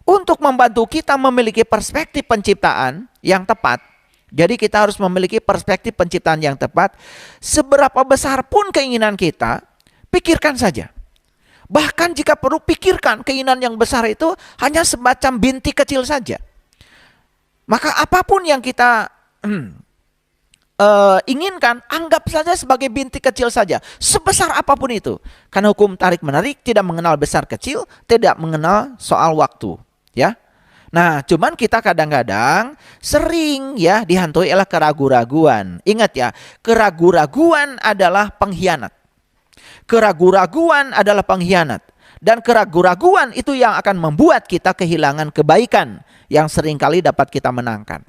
Untuk membantu kita memiliki perspektif penciptaan yang tepat, jadi kita harus memiliki perspektif penciptaan yang tepat. Seberapa besar pun keinginan kita, pikirkan saja. Bahkan jika perlu, pikirkan keinginan yang besar itu hanya semacam bintik kecil saja. Maka apapun yang kita inginkan, anggap saja sebagai bintik kecil saja, sebesar apapun itu. Karena hukum tarik-menarik tidak mengenal besar kecil, tidak mengenal soal waktu, ya. Nah, cuman kita kadang-kadang sering ya dihantui oleh keraguan-raguan. Ingat ya, keraguan-raguan adalah pengkhianat. Keraguan-raguan adalah pengkhianat. Dan keraguan-raguan itu yang akan membuat kita kehilangan kebaikan yang seringkali dapat kita menangkan.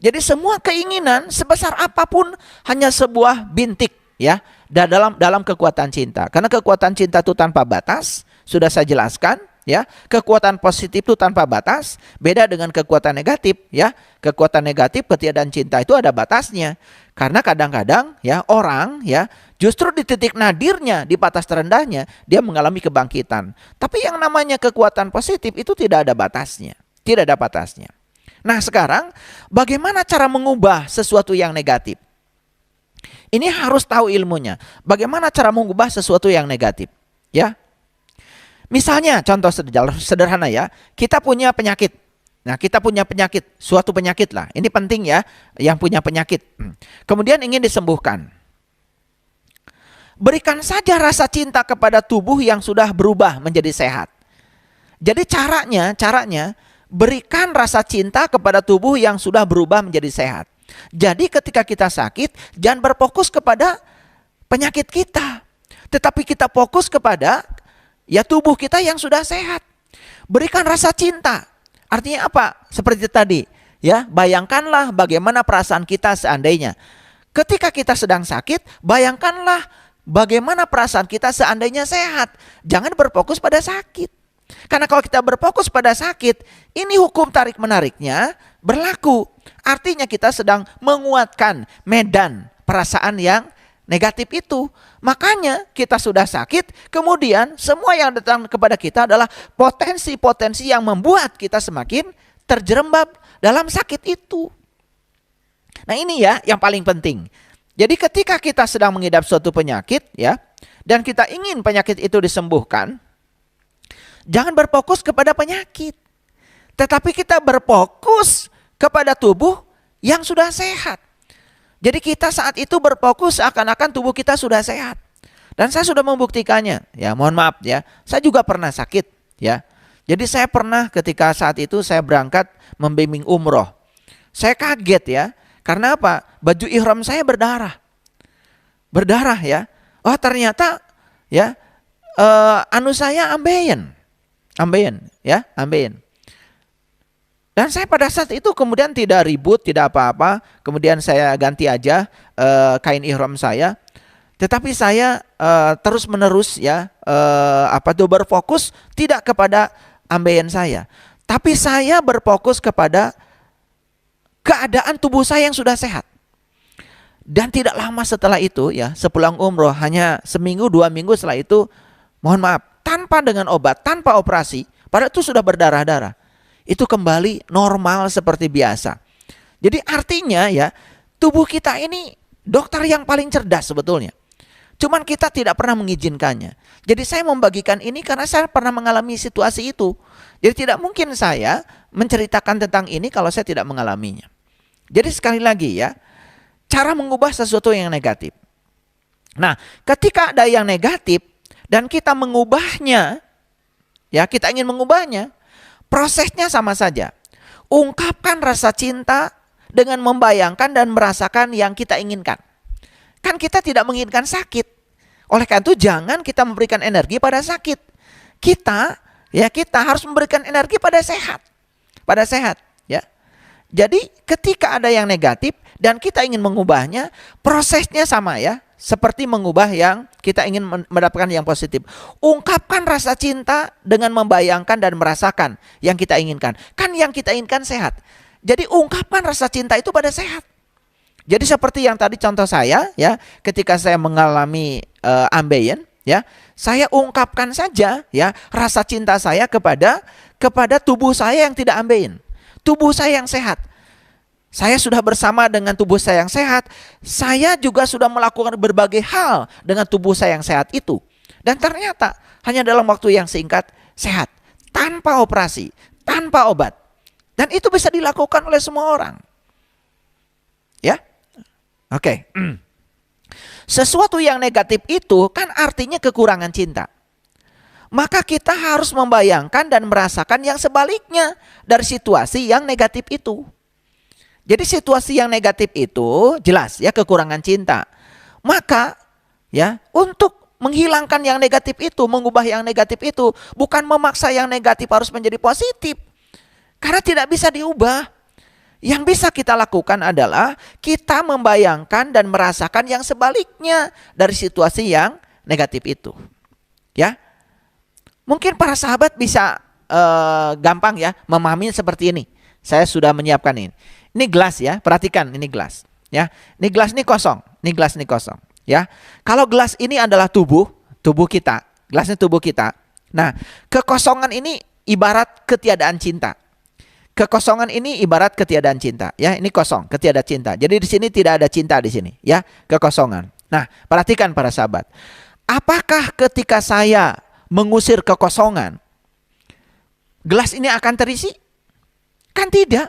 Jadi semua keinginan sebesar apapun hanya sebuah bintik ya dalam kekuatan cinta. Karena kekuatan cinta itu tanpa batas, sudah saya jelaskan ya. Kekuatan positif itu tanpa batas, beda dengan kekuatan negatif ya. Kekuatan negatif, ketiadaan cinta itu ada batasnya. Karena kadang-kadang ya orang ya justru di titik nadirnya, di batas terendahnya dia mengalami kebangkitan. Tapi yang namanya kekuatan positif itu tidak ada batasnya, tidak ada batasnya. Nah sekarang bagaimana cara mengubah sesuatu yang negatif? Ini harus tahu ilmunya. Bagaimana cara mengubah sesuatu yang negatif? Ya, misalnya contoh sederhana ya, kita punya penyakit. Nah kita punya penyakit, suatu penyakit lah. Ini penting ya, yang punya penyakit. Kemudian ingin disembuhkan. Berikan saja rasa cinta kepada tubuh yang sudah berubah menjadi sehat. Jadi caranya berikan rasa cinta kepada tubuh yang sudah berubah menjadi sehat. Jadi ketika kita sakit, jangan berfokus kepada penyakit kita, tetapi kita fokus kepada ya tubuh kita yang sudah sehat. Berikan rasa cinta. Artinya apa? Seperti tadi, ya, bayangkanlah bagaimana perasaan kita seandainya ketika kita sedang sakit, bayangkanlah bagaimana perasaan kita seandainya sehat. Jangan berfokus pada sakit. Karena kalau kita berfokus pada sakit, ini hukum tarik-menariknya berlaku. Artinya kita sedang menguatkan medan perasaan yang negatif itu. Makanya kita sudah sakit, kemudian semua yang datang kepada kita adalah potensi-potensi yang membuat kita semakin terjerembab dalam sakit itu. Nah ini ya yang paling penting. Jadi ketika kita sedang mengidap suatu penyakit ya, dan kita ingin penyakit itu disembuhkan, jangan berfokus kepada penyakit, tetapi kita berfokus kepada tubuh yang sudah sehat. Jadi kita saat itu berfokus seakan-akan tubuh kita sudah sehat. Dan saya sudah membuktikannya. Ya, mohon maaf ya. Saya juga pernah sakit ya. Jadi saya pernah ketika saat itu saya berangkat membimbing umroh. Saya kaget ya. Karena apa? Baju ihram saya berdarah. Berdarah ya. Oh, ternyata ya saya ambeien ya, ambeien. Dan saya pada saat itu kemudian tidak ribut, tidak apa-apa. Kemudian saya ganti aja kain ihram saya. Tetapi saya terus menerus ya berfokus tidak kepada ambeien saya, tapi saya berfokus kepada keadaan tubuh saya yang sudah sehat. Dan tidak lama setelah itu ya, sepulang umroh hanya seminggu 2 minggu setelah itu, mohon maaf, tanpa dengan obat, tanpa operasi, padahal itu sudah berdarah-darah, itu kembali normal seperti biasa. Jadi artinya ya, tubuh kita ini dokter yang paling cerdas sebetulnya. Cuman kita tidak pernah mengizinkannya. Jadi saya membagikan ini karena saya pernah mengalami situasi itu. Jadi tidak mungkin saya menceritakan tentang ini kalau saya tidak mengalaminya. Jadi sekali lagi ya, cara mengubah sesuatu yang negatif. Nah, ketika ada yang negatif dan kita mengubahnya, ya kita ingin mengubahnya, prosesnya sama saja. Ungkapkan rasa cinta dengan membayangkan dan merasakan yang kita inginkan. Kan kita tidak menginginkan sakit. Oleh karena itu jangan kita memberikan energi pada sakit. Kita harus memberikan energi pada sehat. Pada sehat, ya. Jadi ketika ada yang negatif dan kita ingin mengubahnya, prosesnya sama ya, seperti mengubah yang kita ingin mendapatkan yang positif. Ungkapkan rasa cinta dengan membayangkan dan merasakan yang kita inginkan. Kan yang kita inginkan sehat. Jadi ungkapkan rasa cinta itu pada sehat. Jadi seperti yang tadi contoh saya ya, ketika saya mengalami ambeien ya. Saya ungkapkan saja ya rasa cinta saya kepada tubuh saya yang tidak ambeien. Tubuh saya yang sehat. Saya sudah bersama dengan tubuh saya yang sehat. Saya juga sudah melakukan berbagai hal dengan tubuh saya yang sehat itu. Dan ternyata hanya dalam waktu yang singkat sehat. Tanpa operasi, tanpa obat. Dan itu bisa dilakukan oleh semua orang. Ya, oke. Sesuatu yang negatif itu kan artinya kekurangan cinta. Maka kita harus membayangkan dan merasakan yang sebaliknya dari situasi yang negatif itu. Jadi situasi yang negatif itu jelas ya kekurangan cinta. Maka ya untuk menghilangkan yang negatif itu, mengubah yang negatif itu, bukan memaksa yang negatif harus menjadi positif. Karena tidak bisa diubah. Yang bisa kita lakukan adalah kita membayangkan dan merasakan yang sebaliknya dari situasi yang negatif itu. Ya, mungkin para sahabat bisa gampang ya memahami seperti ini. Saya sudah menyiapkan ini. Ini gelas ya, perhatikan ini gelas. Ya, ini gelas ini kosong. Ini gelas ini kosong. Ya, kalau gelas ini adalah tubuh kita. Gelasnya tubuh kita. Nah, kekosongan ini ibarat ketiadaan cinta. Kekosongan ini ibarat ketiadaan cinta, ya. Ini kosong, ketiadaan cinta. Jadi di sini tidak ada cinta di sini, ya, kekosongan. Nah, perhatikan para sahabat. Apakah ketika saya mengusir kekosongan, gelas ini akan terisi? Kan tidak.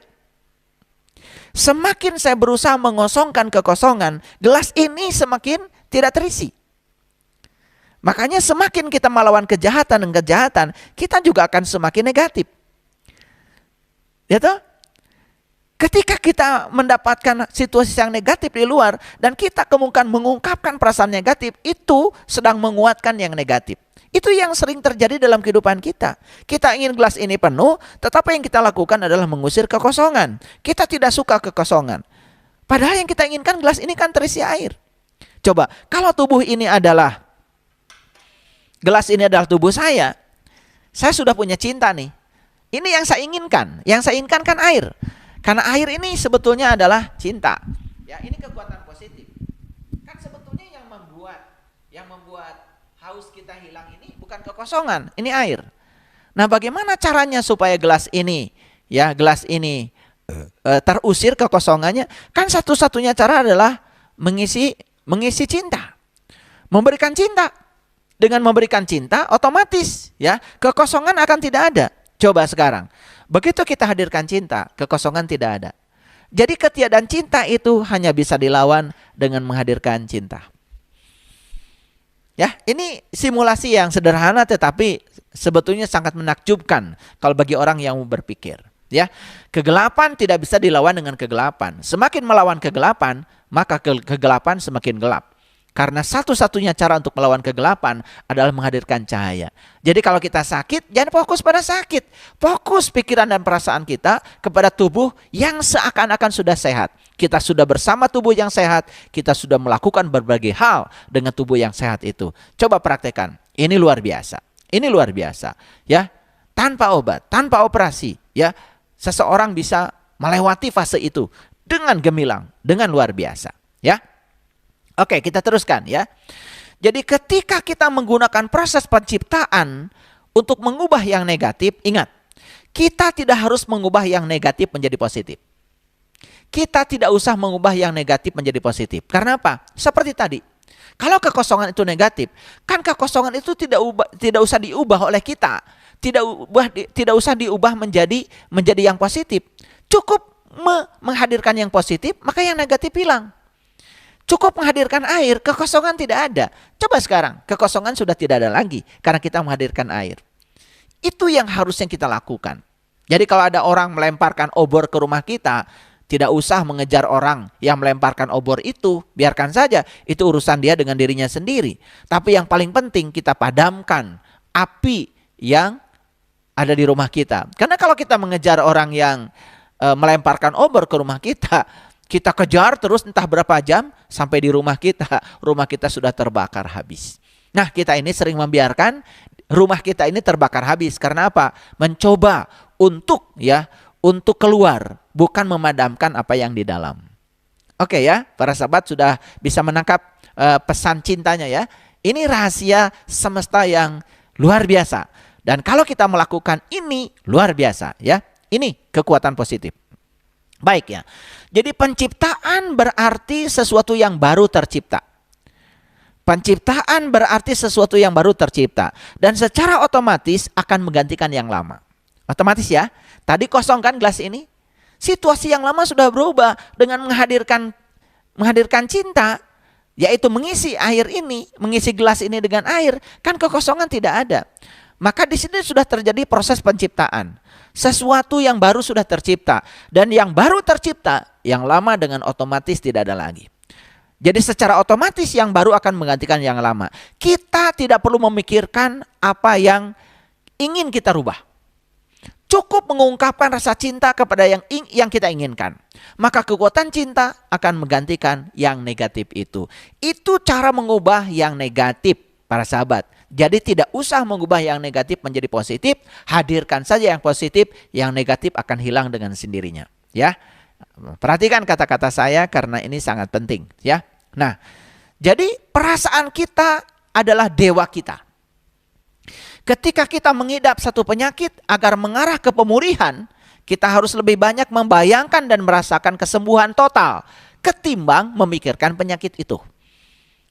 Semakin saya berusaha mengosongkan kekosongan, gelas ini semakin tidak terisi. Makanya semakin kita melawan kejahatan dan kejahatan, kita juga akan semakin negatif. Ya toh? Ketika kita mendapatkan situasi yang negatif di luar dan kita kemudian mengungkapkan perasaan negatif, itu sedang menguatkan yang negatif. Itu yang sering terjadi dalam kehidupan kita. Kita ingin gelas ini penuh, tetapi yang kita lakukan adalah mengusir kekosongan. Kita tidak suka kekosongan. Padahal yang kita inginkan gelas ini kan terisi air. Coba, kalau tubuh ini adalah, gelas ini adalah tubuh saya sudah punya cinta nih. Ini yang saya inginkan. Yang saya inginkan kan air. Karena air ini sebetulnya adalah cinta. Ya, ini kekuatan positif. Kan sebetulnya yang membuat haus kita hilang ini bukan kekosongan, ini air. Nah, bagaimana caranya supaya gelas ini terusir kekosongannya? Kan satu-satunya cara adalah mengisi cinta. Memberikan cinta. Dengan memberikan cinta otomatis ya kekosongan akan tidak ada. Coba sekarang, begitu kita hadirkan cinta, kekosongan tidak ada. Jadi ketiadaan cinta itu hanya bisa dilawan dengan menghadirkan cinta. Ya, ini simulasi yang sederhana tetapi sebetulnya sangat menakjubkan kalau bagi orang yang berpikir. Ya, kegelapan tidak bisa dilawan dengan kegelapan. Semakin melawan kegelapan, maka kegelapan semakin gelap. Karena satu-satunya cara untuk melawan kegelapan adalah menghadirkan cahaya. Jadi kalau kita sakit, jangan fokus pada sakit. Fokus pikiran dan perasaan kita kepada tubuh yang seakan-akan sudah sehat. Kita sudah bersama tubuh yang sehat, kita sudah melakukan berbagai hal dengan tubuh yang sehat itu. Coba praktekkan. Ini luar biasa. Ini luar biasa, ya. Tanpa obat, tanpa operasi, ya. Seseorang bisa melewati fase itu dengan gemilang, dengan luar biasa, ya. Oke, kita teruskan ya. Jadi ketika kita menggunakan proses penciptaan untuk mengubah yang negatif, ingat, kita tidak harus mengubah yang negatif menjadi positif. Kita tidak usah mengubah yang negatif menjadi positif. Karena apa? Seperti tadi, kalau kekosongan itu negatif, kan kekosongan itu tidak usah diubah oleh kita. Tidak usah diubah menjadi yang positif. Cukup menghadirkan yang positif, maka yang negatif hilang. Cukup menghadirkan air, kekosongan tidak ada. Coba sekarang, kekosongan sudah tidak ada lagi karena kita menghadirkan air. Itu yang harusnya kita lakukan. Jadi kalau ada orang melemparkan obor ke rumah kita, tidak usah mengejar orang yang melemparkan obor itu, biarkan saja, itu urusan dia dengan dirinya sendiri. Tapi yang paling penting kita padamkan api yang ada di rumah kita. Karena kalau kita mengejar orang yang melemparkan obor ke rumah kita kejar terus entah berapa jam sampai di rumah kita sudah terbakar habis. Nah, kita ini sering membiarkan rumah kita ini terbakar habis karena apa? Mencoba untuk keluar, bukan memadamkan apa yang di dalam. Oke ya, para sahabat sudah bisa menangkap pesan cintanya ya. Ini rahasia semesta yang luar biasa. Dan kalau kita melakukan ini luar biasa ya. Ini kekuatan positif. Baik ya. Jadi penciptaan berarti sesuatu yang baru tercipta. Penciptaan berarti sesuatu yang baru tercipta. Dan secara otomatis akan menggantikan yang lama. Otomatis ya. Tadi kosong kan gelas ini. Situasi yang lama sudah berubah dengan menghadirkan cinta. Yaitu mengisi air ini, mengisi gelas ini dengan air. Kan kekosongan tidak ada. Maka di sini sudah terjadi proses penciptaan. Sesuatu yang baru sudah tercipta. Dan yang baru tercipta, yang lama dengan otomatis tidak ada lagi. Jadi secara otomatis yang baru akan menggantikan yang lama. Kita tidak perlu memikirkan apa yang ingin kita rubah. Cukup mengungkapkan rasa cinta kepada yang kita inginkan. Maka kekuatan cinta akan menggantikan yang negatif itu. Itu cara mengubah yang negatif, para sahabat. Jadi tidak usah mengubah yang negatif menjadi positif. Hadirkan saja yang positif, yang negatif akan hilang dengan sendirinya. Ya, perhatikan kata-kata saya karena ini sangat penting. Ya, nah, jadi perasaan kita adalah dewa kita. Ketika kita mengidap satu penyakit agar mengarah ke pemulihan, kita harus lebih banyak membayangkan dan merasakan kesembuhan total ketimbang memikirkan penyakit itu.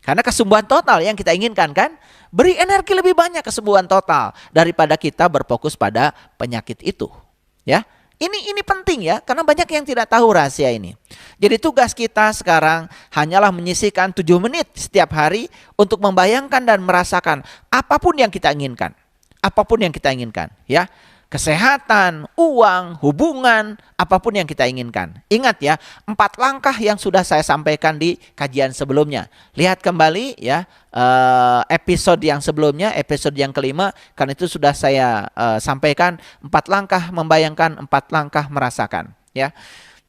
Karena kesembuhan total yang kita inginkan kan, beri energi lebih banyak kesembuhan total daripada kita berfokus pada penyakit itu. Ya, ini penting ya, karena banyak yang tidak tahu rahasia ini. Jadi tugas kita sekarang hanyalah menyisihkan 7 menit setiap hari untuk membayangkan dan merasakan apapun yang kita inginkan. Apapun yang kita inginkan, ya. Kesehatan, uang, hubungan, apapun yang kita inginkan. Ingat ya, 4 langkah yang sudah saya sampaikan di kajian sebelumnya. Lihat kembali ya episode yang sebelumnya, episode yang kelima. Karena itu sudah saya sampaikan 4 langkah membayangkan, 4 langkah merasakan. Ya.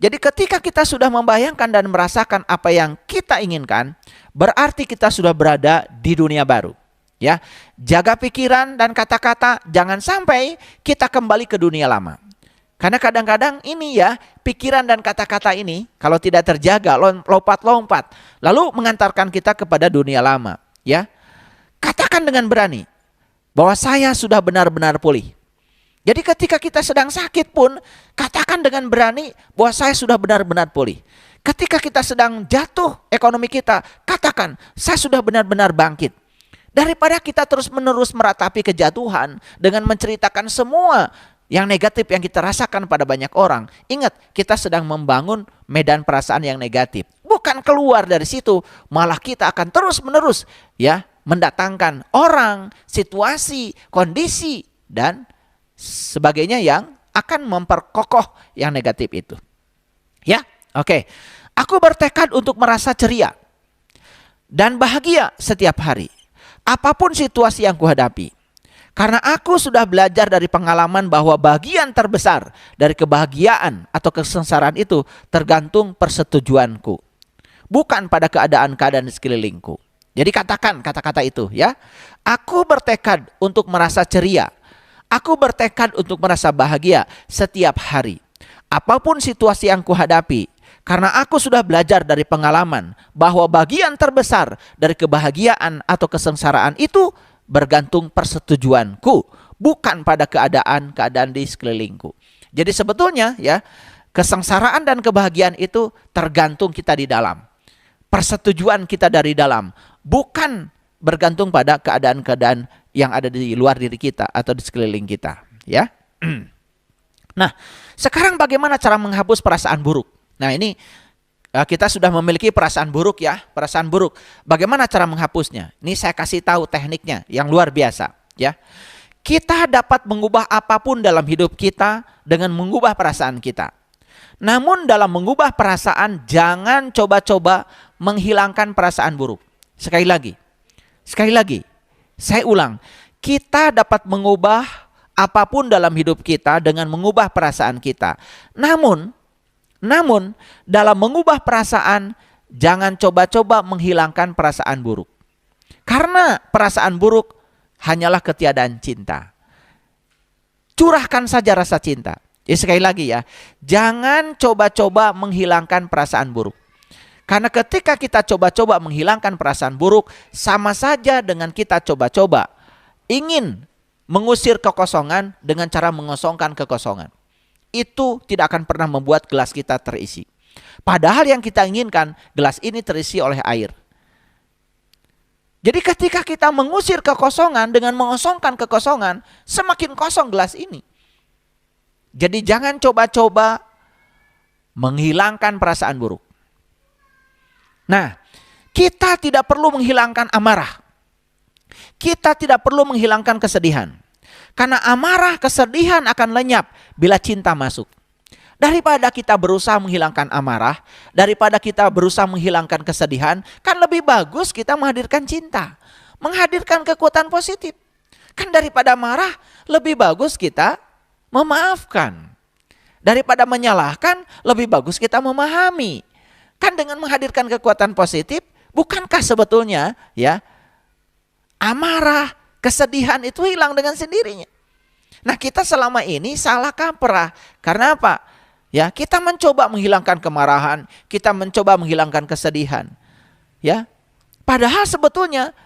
Jadi ketika kita sudah membayangkan dan merasakan apa yang kita inginkan, berarti kita sudah berada di dunia baru. Ya, jaga pikiran dan kata-kata, jangan sampai kita kembali ke dunia lama. Karena kadang-kadang ini ya, pikiran dan kata-kata ini kalau tidak terjaga, lompat-lompat, lalu mengantarkan kita kepada dunia lama. Ya, katakan dengan berani bahwa saya sudah benar-benar pulih. Jadi ketika kita sedang sakit pun, katakan dengan berani bahwa saya sudah benar-benar pulih. Ketika kita sedang jatuh ekonomi kita, katakan saya sudah benar-benar bangkit. Daripada kita terus-menerus meratapi kejatuhan dengan menceritakan semua yang negatif yang kita rasakan pada banyak orang. Ingat, kita sedang membangun medan perasaan yang negatif. Bukan keluar dari situ, malah kita akan terus-menerus ya mendatangkan orang, situasi, kondisi dan sebagainya yang akan memperkokoh yang negatif itu. Ya, oke. Aku bertekad untuk merasa ceria dan bahagia setiap hari. Apapun situasi yang kuhadapi. Karena aku sudah belajar dari pengalaman bahwa bagian terbesar dari kebahagiaan atau kesengsaraan itu tergantung persetujuanku. Bukan pada keadaan-keadaan di sekelilingku. Jadi katakan kata-kata itu ya. Aku bertekad untuk merasa ceria. Aku bertekad untuk merasa bahagia setiap hari. Apapun situasi yang kuhadapi. Karena aku sudah belajar dari pengalaman bahwa bagian terbesar dari kebahagiaan atau kesengsaraan itu bergantung persetujuanku, bukan pada keadaan-keadaan di sekelilingku. Jadi sebetulnya ya, kesengsaraan dan kebahagiaan itu tergantung kita di dalam. Persetujuan kita dari dalam, bukan bergantung pada keadaan-keadaan yang ada di luar diri kita atau di sekeliling kita, ya. Nah, sekarang bagaimana cara menghapus perasaan buruk? Nah ini kita sudah memiliki perasaan buruk ya, perasaan buruk. Bagaimana cara menghapusnya? Ini saya kasih tahu tekniknya yang luar biasa ya. Kita dapat mengubah apapun dalam hidup kita dengan mengubah perasaan kita. Namun dalam mengubah perasaan jangan coba-coba menghilangkan perasaan buruk. Sekali lagi, saya ulang. Kita dapat mengubah apapun dalam hidup kita dengan mengubah perasaan kita. Namun dalam mengubah perasaan, jangan coba-coba menghilangkan perasaan buruk. Karena perasaan buruk hanyalah ketiadaan cinta. Curahkan saja rasa cinta. Sekali lagi ya, jangan coba-coba menghilangkan perasaan buruk. Karena ketika kita coba-coba menghilangkan perasaan buruk, sama saja dengan kita coba-coba ingin mengusir kekosongan dengan cara mengosongkan kekosongan. Itu tidak akan pernah membuat gelas kita terisi. Padahal yang kita inginkan, gelas ini terisi oleh air. Jadi ketika kita mengusir kekosongan dengan mengosongkan kekosongan, semakin kosong gelas ini. Jadi jangan coba-coba menghilangkan perasaan buruk. Nah, kita tidak perlu menghilangkan amarah. Kita tidak perlu menghilangkan kesedihan. Karena amarah, kesedihan akan lenyap bila cinta masuk. Daripada kita berusaha menghilangkan amarah, daripada kita berusaha menghilangkan kesedihan, kan lebih bagus kita menghadirkan cinta. Menghadirkan kekuatan positif. Kan daripada marah, lebih bagus kita memaafkan. Daripada menyalahkan, lebih bagus kita memahami. Kan dengan menghadirkan kekuatan positif, bukankah sebetulnya ya amarah, kesedihan itu hilang dengan sendirinya. Nah, kita selama ini salah kaprah. Karena apa? Ya, kita mencoba menghilangkan kemarahan, kita mencoba menghilangkan kesedihan. Ya. Padahal sebetulnya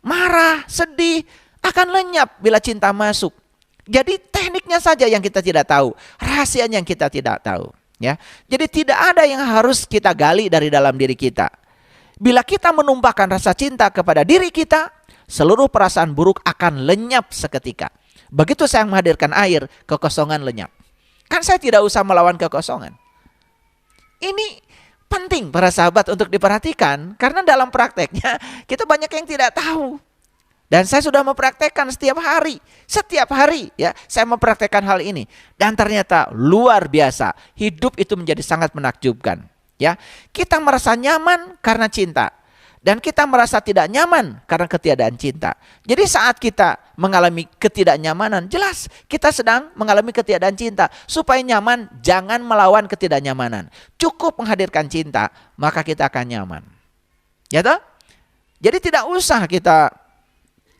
marah, sedih akan lenyap bila cinta masuk. Jadi tekniknya saja yang kita tidak tahu, rahasianya yang kita tidak tahu, ya. Jadi tidak ada yang harus kita gali dari dalam diri kita. Bila kita menumpahkan rasa cinta kepada diri kita, seluruh perasaan buruk akan lenyap seketika. Begitu saya menghadirkan air, kekosongan lenyap. Kan saya tidak usah melawan kekosongan. Ini penting para sahabat untuk diperhatikan, karena dalam prakteknya kita banyak yang tidak tahu. Dan saya sudah mempraktekkan setiap hari ya, saya mempraktekkan hal ini. Dan ternyata luar biasa, hidup itu menjadi sangat menakjubkan. Ya, kita merasa nyaman karena cinta. Dan kita merasa tidak nyaman karena ketiadaan cinta. Jadi saat kita mengalami ketidaknyamanan, jelas kita sedang mengalami ketiadaan cinta. Supaya nyaman, jangan melawan ketidaknyamanan. Cukup menghadirkan cinta, maka kita akan nyaman. Ya toh? Jadi tidak usah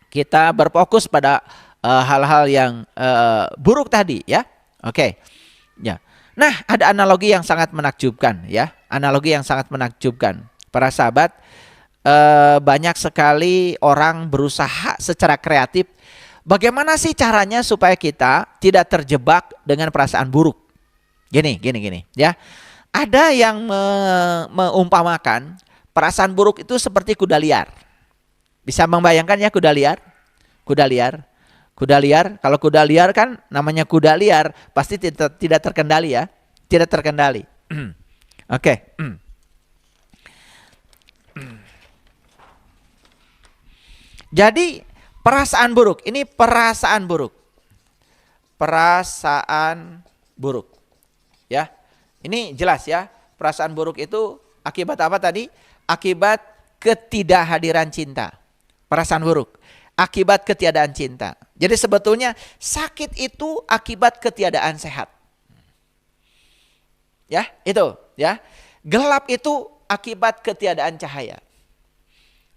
kita berfokus pada hal-hal yang buruk tadi, ya. Oke. Ya. Nah, ada analogi yang sangat menakjubkan, ya. Analogi yang sangat menakjubkan. Para sahabat, banyak sekali orang berusaha secara kreatif. Bagaimana sih caranya supaya kita tidak terjebak dengan perasaan buruk? Gini, ya. Ada yang meumpamakan perasaan buruk itu seperti kuda liar. Bisa membayangkan ya kuda liar? Kuda liar, kalau kuda liar kan namanya kuda liar, pasti tidak terkendali ya. Tidak terkendali. Oke. Jadi perasaan buruk, ini perasaan buruk. Perasaan buruk. Ya. Ini jelas ya. Perasaan buruk itu akibat apa tadi? Akibat ketidakhadiran cinta. Perasaan buruk akibat ketiadaan cinta. Jadi sebetulnya sakit itu akibat ketiadaan sehat. Ya, itu ya. Gelap itu akibat ketiadaan cahaya.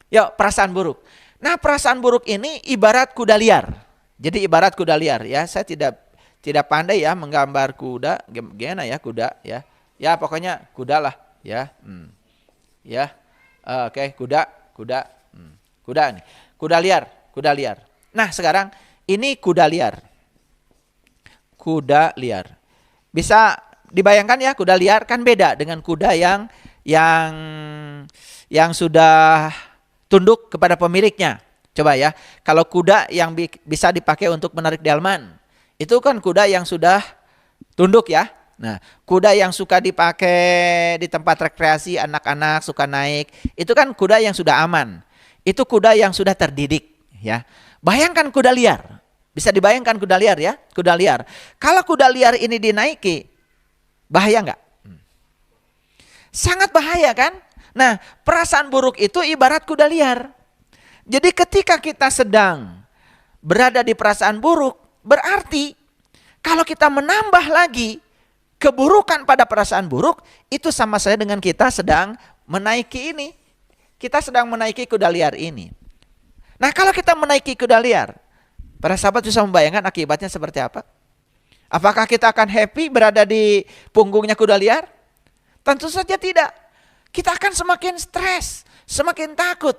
Yuk, perasaan buruk. Nah, perasaan buruk ini ibarat kuda liar. Jadi ibarat kuda liar ya. Saya tidak pandai ya menggambar kuda, gimana ya kuda ya. Ya, pokoknya kuda lah ya. Ya. Oke, kuda nih. Kuda liar. Nah, sekarang ini kuda liar. Kuda liar. Bisa dibayangkan ya, kuda liar kan beda dengan kuda yang sudah tunduk kepada pemiliknya. Coba ya, kalau kuda yang bisa dipakai untuk menarik delman, itu kan kuda yang sudah tunduk ya. Nah, kuda yang suka dipakai di tempat rekreasi, anak-anak suka naik, itu kan kuda yang sudah aman. Itu kuda yang sudah terdidik ya. Bayangkan kuda liar. Bisa dibayangkan kuda liar ya, kuda liar. Kalau kuda liar ini dinaiki, bahaya nggak? Sangat bahaya kan? Nah, perasaan buruk itu ibarat kuda liar. Jadi ketika kita sedang berada di perasaan buruk, berarti kalau kita menambah lagi keburukan pada perasaan buruk, itu sama saja dengan kita sedang menaiki ini. Kita sedang menaiki kuda liar ini. Nah, kalau kita menaiki kuda liar, para sahabat bisa membayangkan akibatnya seperti apa? Apakah kita akan happy berada di punggungnya kuda liar? Tentu saja tidak. kita akan semakin stres, semakin takut.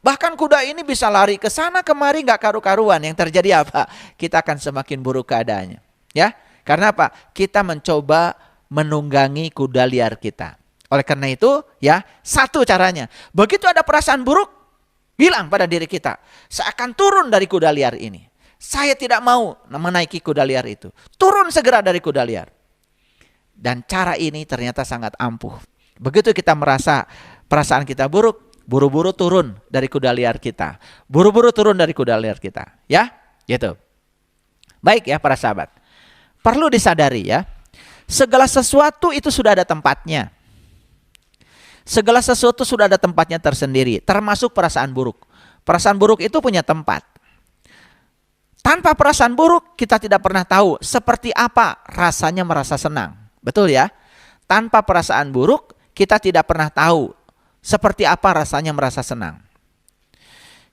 Bahkan kuda ini bisa lari ke sana kemari nggak karu-karuan. Yang terjadi apa? Kita akan semakin buruk keadaannya. Ya, karena apa? Kita mencoba menunggangi kuda liar kita. Oleh karena itu, ya, satu caranya. Begitu ada perasaan buruk, bilang pada diri kita, saya akan turun dari kuda liar ini. Saya tidak mau menaiki kuda liar itu. Turun segera dari kuda liar. Dan cara ini ternyata sangat ampuh. Begitu kita merasa perasaan kita buruk, buru-buru turun dari kuda liar kita. Buru-buru turun dari kuda liar kita. Ya, gitu. Baik ya para sahabat. Perlu disadari ya, segala sesuatu itu sudah ada tempatnya. Segala sesuatu sudah ada tempatnya tersendiri, termasuk perasaan buruk. Perasaan buruk itu punya tempat. Tanpa perasaan buruk, kita tidak pernah tahu seperti apa rasanya merasa senang. Betul ya? Tanpa perasaan buruk, kita tidak pernah tahu seperti apa rasanya merasa senang.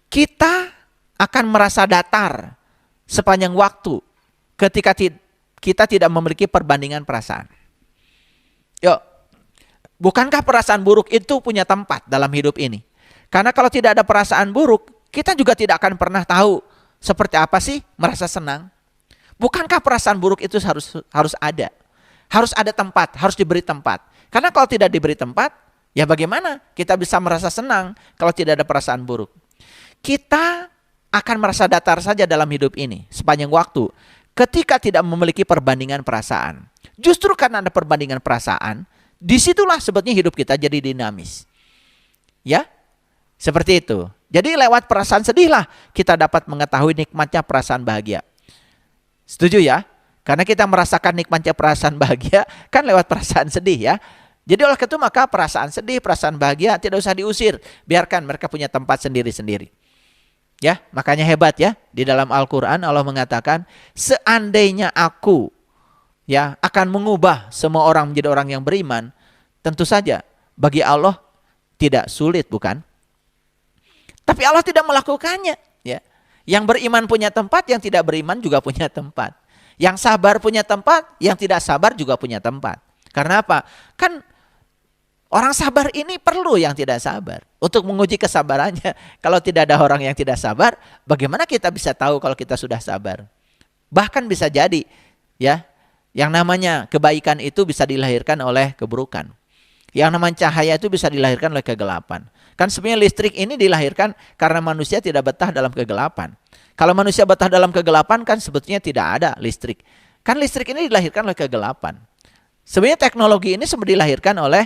Kita akan merasa datar sepanjang waktu ketika kita tidak memiliki perbandingan perasaan. Yuk, bukankah perasaan buruk itu punya tempat dalam hidup ini? Karena kalau tidak ada perasaan buruk, kita juga tidak akan pernah tahu seperti apa sih merasa senang. Bukankah perasaan buruk itu harus ada? Harus ada tempat, harus diberi tempat. Karena kalau tidak diberi tempat, ya bagaimana kita bisa merasa senang kalau tidak ada perasaan buruk? Kita akan merasa datar saja dalam hidup ini sepanjang waktu ketika tidak memiliki perbandingan perasaan. Justru karena ada perbandingan perasaan, disitulah sebetulnya hidup kita jadi dinamis. Ya, seperti itu. Jadi lewat perasaan sedihlah kita dapat mengetahui nikmatnya perasaan bahagia. Setuju ya? Karena kita merasakan nikmatnya perasaan bahagia kan lewat perasaan sedih ya. Jadi oleh itu maka perasaan sedih, perasaan bahagia tidak usah diusir. Biarkan mereka punya tempat sendiri-sendiri. Ya, makanya hebat ya. Di dalam Al-Quran Allah mengatakan, seandainya aku ya akan mengubah semua orang menjadi orang yang beriman, tentu saja bagi Allah tidak sulit, bukan? Tapi Allah tidak melakukannya. Ya. Yang beriman punya tempat, yang tidak beriman juga punya tempat. Yang sabar punya tempat, yang tidak sabar juga punya tempat. Karena apa? Kan orang sabar ini perlu yang tidak sabar untuk menguji kesabarannya. Kalau tidak ada orang yang tidak sabar, bagaimana kita bisa tahu kalau kita sudah sabar? Bahkan bisa jadi ya, yang namanya kebaikan itu bisa dilahirkan oleh keburukan. Yang namanya cahaya itu bisa dilahirkan oleh kegelapan. Kan sebenarnya listrik ini dilahirkan karena manusia tidak betah dalam kegelapan. Kalau manusia betah dalam kegelapan kan sebetulnya tidak ada listrik. Kan listrik ini dilahirkan oleh kegelapan. Sebenarnya teknologi ini sebenarnya dilahirkan oleh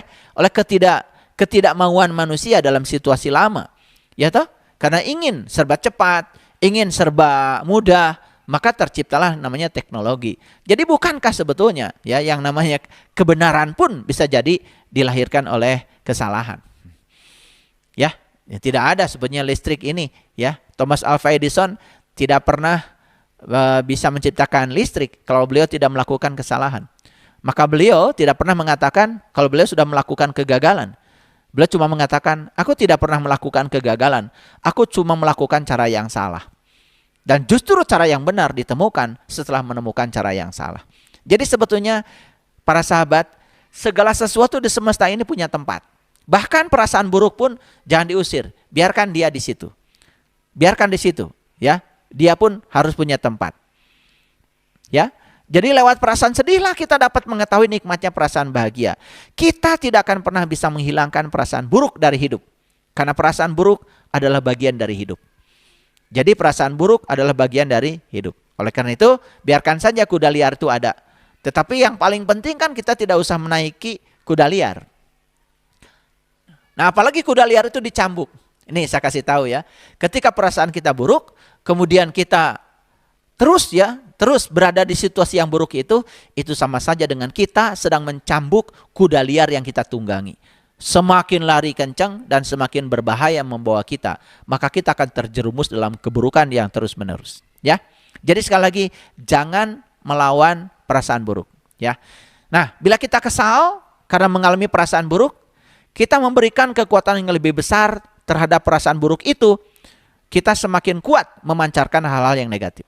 ketidakmauan manusia dalam situasi lama. Ya toh? Karena ingin serba cepat, ingin serba mudah, maka terciptalah namanya teknologi. Jadi bukankah sebetulnya ya yang namanya kebenaran pun bisa jadi dilahirkan oleh kesalahan. Ya tidak ada sebetulnya listrik ini ya. Thomas Alva Edison tidak pernah bisa menciptakan listrik kalau beliau tidak melakukan kesalahan. Maka beliau tidak pernah mengatakan kalau beliau sudah melakukan kegagalan. Beliau cuma mengatakan, aku tidak pernah melakukan kegagalan. Aku cuma melakukan cara yang salah. Dan justru cara yang benar ditemukan setelah menemukan cara yang salah. Jadi sebetulnya para sahabat, segala sesuatu di semesta ini punya tempat. Bahkan perasaan buruk pun jangan diusir. Biarkan dia di situ. Biarkan di situ. Ya, dia pun harus punya tempat. Ya. Jadi lewat perasaan sedihlah kita dapat mengetahui nikmatnya perasaan bahagia. Kita tidak akan pernah bisa menghilangkan perasaan buruk dari hidup. Karena perasaan buruk adalah bagian dari hidup. Jadi perasaan buruk adalah bagian dari hidup. Oleh karena itu, biarkan saja kuda liar itu ada. Tetapi yang paling penting kan kita tidak usah menaiki kuda liar. Nah, apalagi kuda liar itu dicambuk. Ini saya kasih tahu ya. Ketika perasaan kita buruk, kemudian kita terus berada di situasi yang buruk itu sama saja dengan kita sedang mencambuk kuda liar yang kita tunggangi. Semakin lari kencang dan semakin berbahaya membawa kita, maka kita akan terjerumus dalam keburukan yang terus-menerus. Ya, jadi sekali lagi jangan melawan perasaan buruk. Ya, nah bila kita kesal karena mengalami perasaan buruk, kita memberikan kekuatan yang lebih besar terhadap perasaan buruk itu. Kita semakin kuat memancarkan hal-hal yang negatif.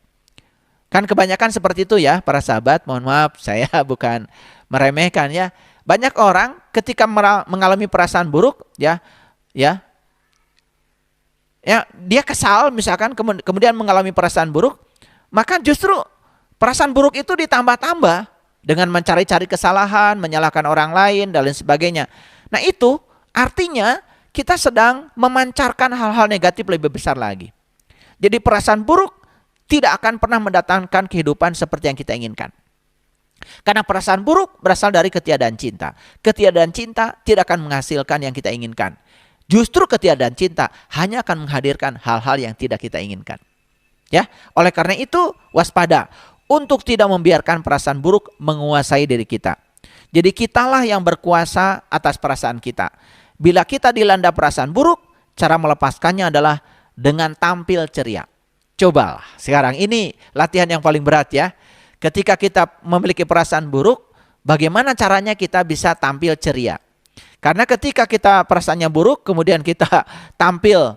Kan kebanyakan seperti itu ya para sahabat, mohon maaf saya bukan meremehkan ya. Banyak orang ketika mengalami perasaan buruk, ya, dia kesal misalkan, kemudian mengalami perasaan buruk, maka justru perasaan buruk itu ditambah-tambah dengan mencari-cari kesalahan, menyalahkan orang lain dan lain sebagainya. Nah, itu artinya kita sedang memancarkan hal-hal negatif lebih besar lagi. Jadi perasaan buruk tidak akan pernah mendatangkan kehidupan seperti yang kita inginkan. Karena perasaan buruk berasal dari ketiadaan cinta. Ketiadaan cinta tidak akan menghasilkan yang kita inginkan. Justru ketiadaan cinta hanya akan menghadirkan hal-hal yang tidak kita inginkan. Ya, oleh karena itu waspada untuk tidak membiarkan perasaan buruk menguasai diri kita. Jadi kitalah yang berkuasa atas perasaan kita. Bila kita dilanda perasaan buruk, cara melepaskannya adalah dengan tampil ceria. Cobalah, sekarang ini latihan yang paling berat ya. Ketika kita memiliki perasaan buruk, bagaimana caranya kita bisa tampil ceria? Karena ketika kita perasaannya buruk, kemudian kita tampil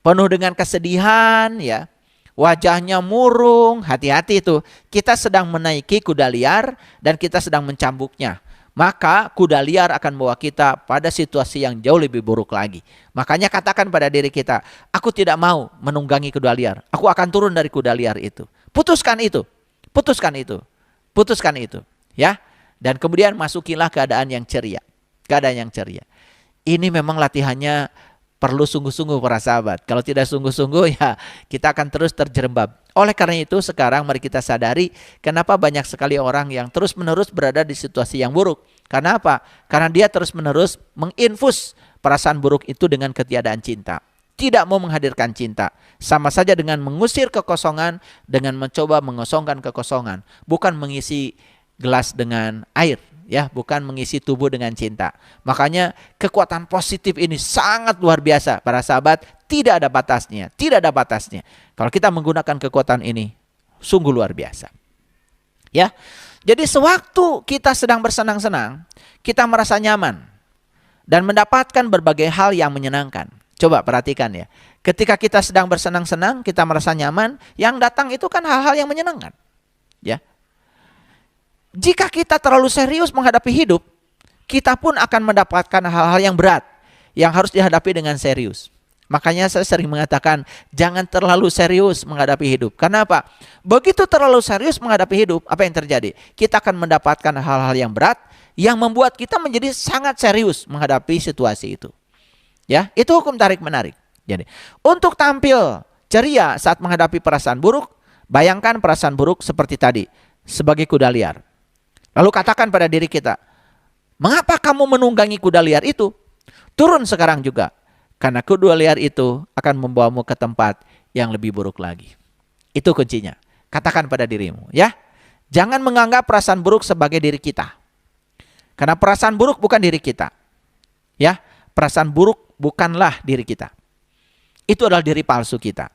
penuh dengan kesedihan, ya, wajahnya murung, hati-hati itu. Kita sedang menaiki kuda liar dan kita sedang mencambuknya. Maka kuda liar akan membawa kita pada situasi yang jauh lebih buruk lagi. Makanya katakan pada diri kita, aku tidak mau menunggangi kuda liar. Aku akan turun dari kuda liar itu. Putuskan itu. Putuskan itu. Putuskan itu. Ya. Dan kemudian masukilah keadaan yang ceria. Keadaan yang ceria. Ini memang latihannya perlu sungguh-sungguh para sahabat. Kalau tidak sungguh-sungguh ya kita akan terus terjerembab. Oleh karena itu sekarang mari kita sadari kenapa banyak sekali orang yang terus-menerus berada di situasi yang buruk. Karena apa? Karena dia terus-menerus menginfus perasaan buruk itu dengan ketiadaan cinta. Tidak mau menghadirkan cinta. Sama saja dengan mengusir kekosongan, dengan mencoba mengosongkan kekosongan. Bukan mengisi gelas dengan air. Ya, bukan mengisi tubuh dengan cinta. Makanya kekuatan positif ini sangat luar biasa para sahabat, tidak ada batasnya, tidak ada batasnya. Kalau kita menggunakan kekuatan ini, sungguh luar biasa. Ya. Jadi sewaktu kita sedang bersenang-senang, kita merasa nyaman dan mendapatkan berbagai hal yang menyenangkan. Coba perhatikan ya. Ketika kita sedang bersenang-senang, kita merasa nyaman, yang datang itu kan hal-hal yang menyenangkan. Ya. Jika kita terlalu serius menghadapi hidup, kita pun akan mendapatkan hal-hal yang berat yang harus dihadapi dengan serius. Makanya saya sering mengatakan jangan terlalu serius menghadapi hidup. Karena apa? Begitu terlalu serius menghadapi hidup, apa yang terjadi? Kita akan mendapatkan hal-hal yang berat yang membuat kita menjadi sangat serius menghadapi situasi itu. Ya, itu hukum tarik menarik. Jadi, untuk tampil ceria saat menghadapi perasaan buruk, bayangkan perasaan buruk seperti tadi, sebagai kuda liar. Lalu katakan pada diri kita, mengapa kamu menunggangi kuda liar itu? Turun sekarang juga. Karena kuda liar itu akan membawamu ke tempat yang lebih buruk lagi. Itu kuncinya. Katakan pada dirimu, ya. Jangan menganggap perasaan buruk sebagai diri kita. Karena perasaan buruk bukan diri kita. Ya, perasaan buruk bukanlah diri kita. Itu adalah diri palsu kita.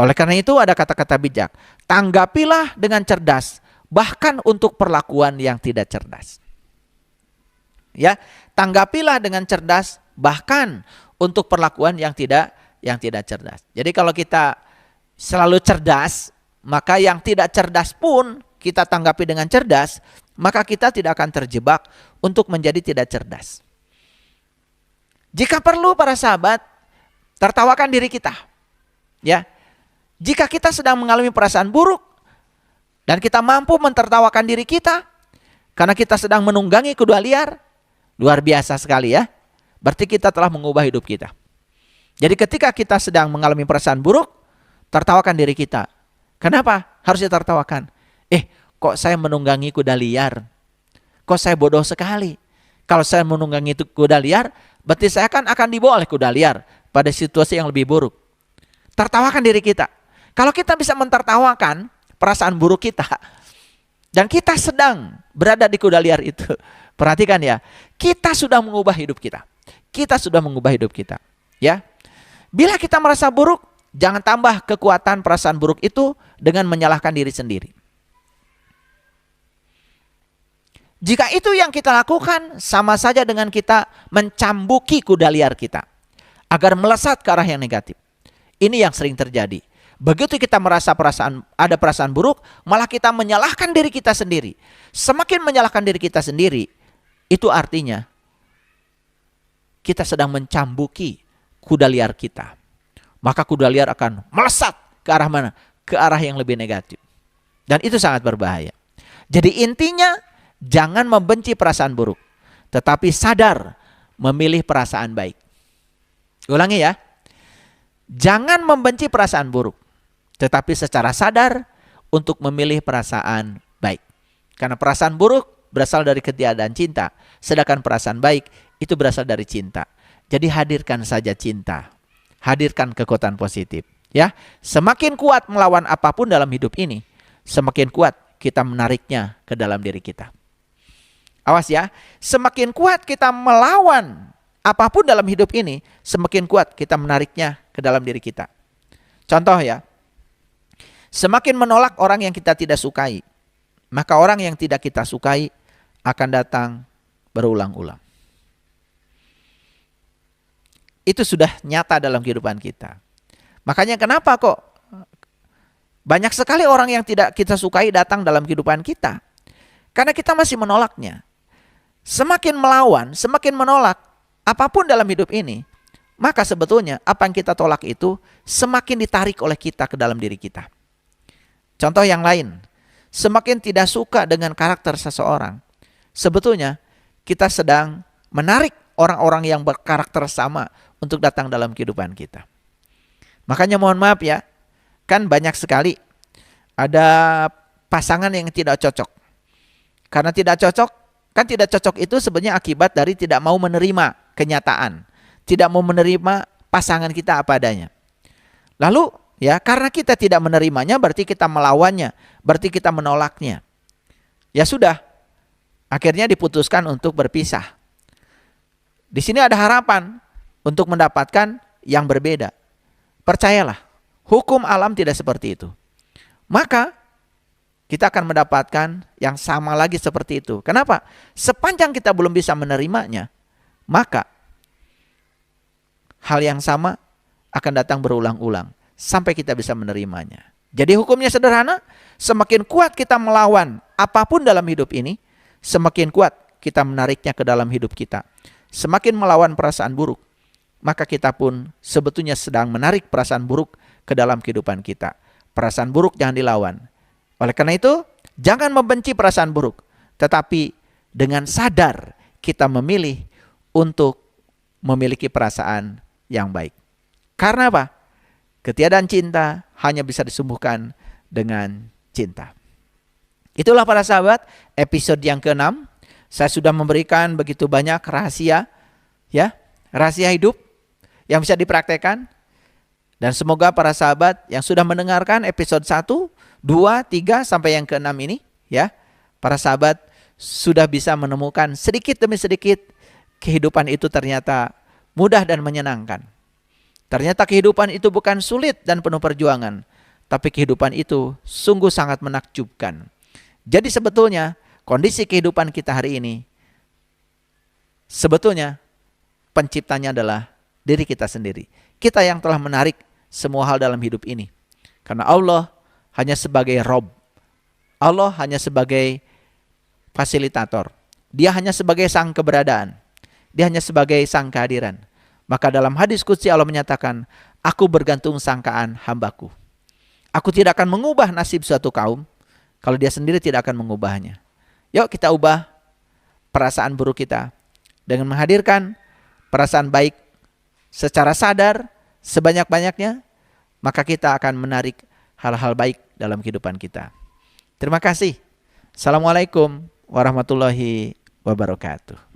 Oleh karena itu ada kata-kata bijak. Tanggapilah dengan cerdas. Bahkan untuk perlakuan yang tidak cerdas. Ya, tanggapilah dengan cerdas bahkan untuk perlakuan yang tidak cerdas. Jadi kalau kita selalu cerdas, maka yang tidak cerdas pun kita tanggapi dengan cerdas, maka kita tidak akan terjebak untuk menjadi tidak cerdas. Jika perlu para sahabat, tertawakan diri kita. Ya. Jika kita sedang mengalami perasaan buruk, dan kita mampu mentertawakan diri kita karena kita sedang menunggangi kuda liar, luar biasa sekali ya. Berarti kita telah mengubah hidup kita. Jadi ketika kita sedang mengalami perasaan buruk, tertawakan diri kita. Kenapa harus ditertawakan? Kok saya menunggangi kuda liar? Kok saya bodoh sekali? Kalau saya menunggangi itu kuda liar, berarti saya kan akan dibawa oleh kuda liar pada situasi yang lebih buruk. Tertawakan diri kita. Kalau kita bisa mentertawakan perasaan buruk kita, dan kita sedang berada di kuda liar itu, perhatikan ya, kita sudah mengubah hidup kita. Kita sudah mengubah hidup kita. Ya, bila kita merasa buruk, jangan tambah kekuatan perasaan buruk itu dengan menyalahkan diri sendiri. Jika itu yang kita lakukan, sama saja dengan kita mencambuki kuda liar kita agar melesat ke arah yang negatif. Ini yang sering terjadi. Begitu kita merasa ada perasaan buruk, malah kita menyalahkan diri kita sendiri. Semakin menyalahkan diri kita sendiri, itu artinya kita sedang mencambuki kuda liar kita. Maka kuda liar akan melesat ke arah mana? Ke arah yang lebih negatif. Dan itu sangat berbahaya. Jadi intinya jangan membenci perasaan buruk, tetapi sadar memilih perasaan baik. Ulangi ya. Jangan membenci perasaan buruk, tetapi secara sadar untuk memilih perasaan baik. Karena perasaan buruk berasal dari ketiadaan cinta, sedangkan perasaan baik itu berasal dari cinta. Jadi hadirkan saja cinta. Hadirkan kekuatan positif, ya. Semakin kuat melawan apapun dalam hidup ini, semakin kuat kita menariknya ke dalam diri kita. Awas ya, semakin kuat kita melawan apapun dalam hidup ini, semakin kuat kita menariknya ke dalam diri kita. Contoh ya, semakin menolak orang yang kita tidak sukai, maka orang yang tidak kita sukai akan datang berulang-ulang. Itu sudah nyata dalam kehidupan kita. Makanya kenapa kok banyak sekali orang yang tidak kita sukai datang dalam kehidupan kita? Karena kita masih menolaknya. Semakin melawan, semakin menolak apapun dalam hidup ini, maka sebetulnya apa yang kita tolak itu semakin ditarik oleh kita ke dalam diri kita. Contoh yang lain, semakin tidak suka dengan karakter seseorang, sebetulnya kita sedang menarik orang-orang yang berkarakter sama untuk datang dalam kehidupan kita. Makanya mohon maaf ya, kan banyak sekali ada pasangan yang tidak cocok. Karena tidak cocok, kan tidak cocok itu sebenarnya akibat dari tidak mau menerima kenyataan. Tidak mau menerima pasangan kita apa adanya. Lalu ya, karena kita tidak menerimanya berarti kita melawannya, berarti kita menolaknya. Ya sudah, akhirnya diputuskan untuk berpisah. Di sini ada harapan untuk mendapatkan yang berbeda. Percayalah, hukum alam tidak seperti itu. Maka kita akan mendapatkan yang sama lagi seperti itu. Kenapa? Sepanjang kita belum bisa menerimanya, maka hal yang sama akan datang berulang-ulang sampai kita bisa menerimanya. Jadi hukumnya sederhana, semakin kuat kita melawan apapun dalam hidup ini, semakin kuat kita menariknya ke dalam hidup kita. Semakin melawan perasaan buruk, maka kita pun sebetulnya sedang menarik perasaan buruk ke dalam kehidupan kita. Perasaan buruk jangan dilawan. Oleh karena itu, jangan membenci perasaan buruk, tetapi dengan sadar kita memilih untuk memiliki perasaan yang baik. Karena apa? Ketiadaan cinta hanya bisa disembuhkan dengan cinta. Itulah para sahabat, episode yang ke-6. Saya sudah memberikan begitu banyak rahasia, ya, rahasia hidup yang bisa dipraktekkan. Dan semoga para sahabat yang sudah mendengarkan episode 1, 2, 3 sampai yang ke-6 ini, ya, para sahabat sudah bisa menemukan sedikit demi sedikit kehidupan itu ternyata mudah dan menyenangkan. Ternyata kehidupan itu bukan sulit dan penuh perjuangan, tapi kehidupan itu sungguh sangat menakjubkan. Jadi sebetulnya kondisi kehidupan kita hari ini, sebetulnya penciptanya adalah diri kita sendiri. Kita yang telah menarik semua hal dalam hidup ini. Karena Allah hanya sebagai Rob. Allah hanya sebagai fasilitator. Dia hanya sebagai sang keberadaan. Dia hanya sebagai sang kehadiran. Maka dalam hadis qudsi Allah menyatakan, aku bergantung sangkaan hambaku. Aku tidak akan mengubah nasib suatu kaum kalau dia sendiri tidak akan mengubahnya. Yuk kita ubah perasaan buruk kita dengan menghadirkan perasaan baik secara sadar sebanyak-banyaknya, maka kita akan menarik hal-hal baik dalam kehidupan kita. Terima kasih. Assalamualaikum warahmatullahi wabarakatuh.